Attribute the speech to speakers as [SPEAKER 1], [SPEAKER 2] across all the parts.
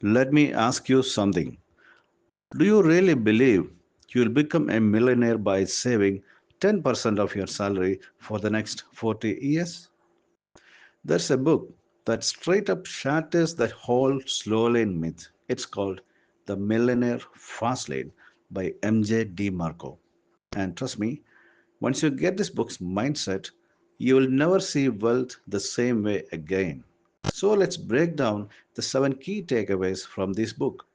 [SPEAKER 1] Let me ask you something. Do you really believe you'll become a millionaire by saving 10% of your salary for the next 40 years? There's a book that straight up shatters that whole Slowlane myth. It's called The Millionaire Fastlane by MJ DeMarco. And trust me, once you get this book's mindset, you will never see wealth the same way again. So let's break down the 7 key takeaways from this book.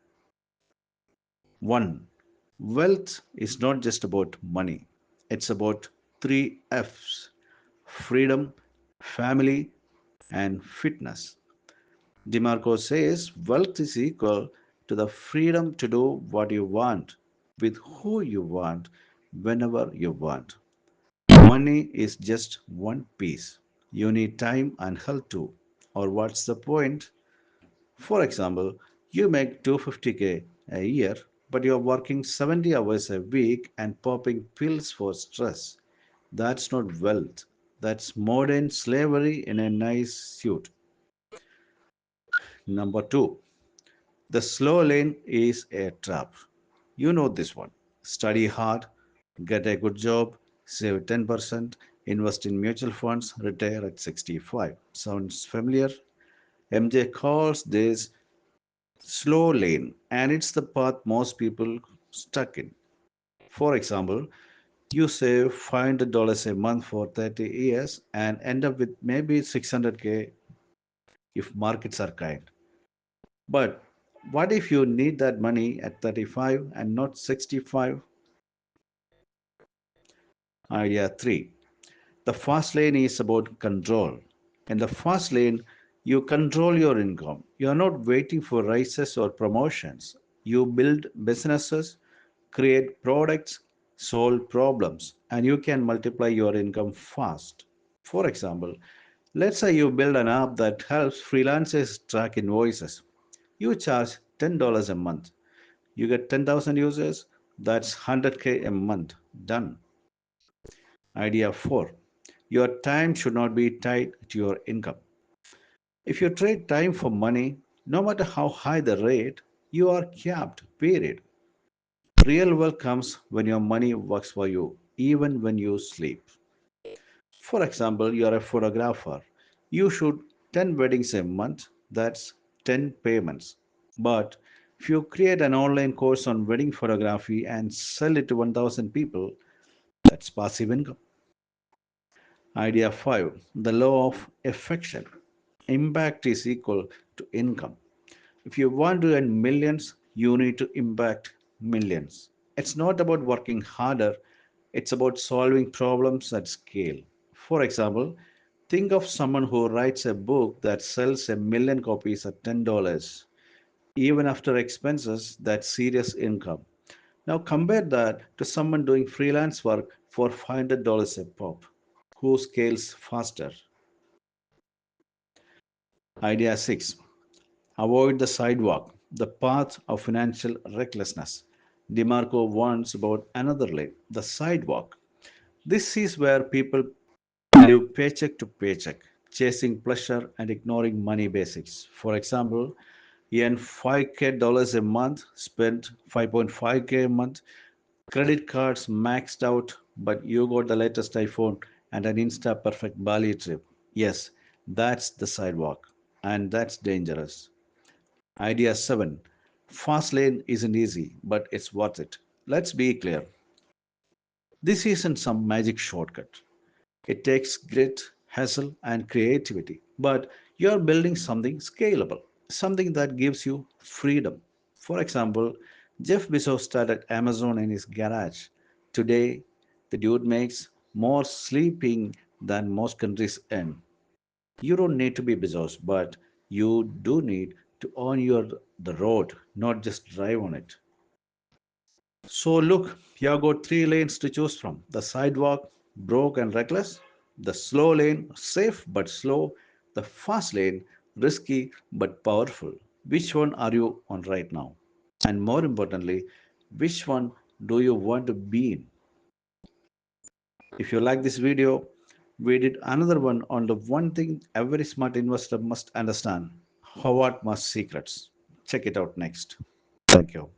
[SPEAKER 1] 1. Wealth is not just about money, it's about 3 F's: freedom, family, and fitness. DeMarco says wealth is equal to the freedom to do what you want, with who you want, whenever you want. Money is just one piece. You need time and health too. Or what's the point? For example, you make 250K a year, but you're working 70 hours a week and popping pills for stress. That's not wealth. That's modern slavery in a nice suit. Number 2. The slow lane is a trap. You know this one. Study hard, get a good job, save 10%, invest in mutual funds, retire at 65. Sounds familiar? MJ calls this slow lane, and it's the path most people stuck in. For example, you save $500 a month for 30 years and end up with maybe 600K if markets are kind. But what if you need that money at 35 and not 65? Idea 3. The fast lane is about control. In the fast lane, you control your income. You are not waiting for rises or promotions. You build businesses, create products, solve problems, and you can multiply your income fast. For example, let's say you build an app that helps freelancers track invoices. You charge $10 a month. You get 10,000 users, that's 100K a month. Done. Idea 4. Your time should not be tied to your income. If you trade time for money, no matter how high the rate, you are capped, period. Real wealth comes when your money works for you, even when you sleep. For example, you are a photographer. You shoot 10 weddings a month, that's 10 payments. But if you create an online course on wedding photography and sell it to 1,000 people, that's passive income. Idea 5. The law of affection. Impact is equal to income. If you want to earn millions, you need to impact millions. It's not about working harder, it's about solving problems at scale. For example, think of someone who writes a book that sells a million copies at $10. Even after expenses, that's serious income. Now compare that to someone doing freelance work for $500 a pop. Who scales faster? Idea 6. Avoid the sidewalk, the path of financial recklessness. DeMarco warns about another lane, the sidewalk. This is where people live paycheck to paycheck, chasing pleasure and ignoring money basics. For example, you earn 5K dollars a month, spend 5.5K a month, credit cards maxed out, but you got the latest iPhone and an Insta perfect Bali trip. Yes, that's the sidewalk, and that's dangerous. Idea 7. Fast lane isn't easy, but it's worth it. Let's be clear. This isn't some magic shortcut. It takes grit, hustle, and creativity. But you're building something scalable, something that gives you freedom. For example, Jeff Bezos started Amazon in his garage. Today, the dude makes more sleeping than most countries earn. You don't need to be Bezos, but you do need to own the road, not just drive on it. So look, you've got 3 lanes to choose from: the sidewalk, broke and reckless; the slow lane, safe but slow; the fast lane, risky but powerful. Which one are you on right now? And more importantly, which one do you want to be in? If you like this video, we did another one on the one thing every smart investor must understand: Howard Marks secrets. check it out next. Thank you.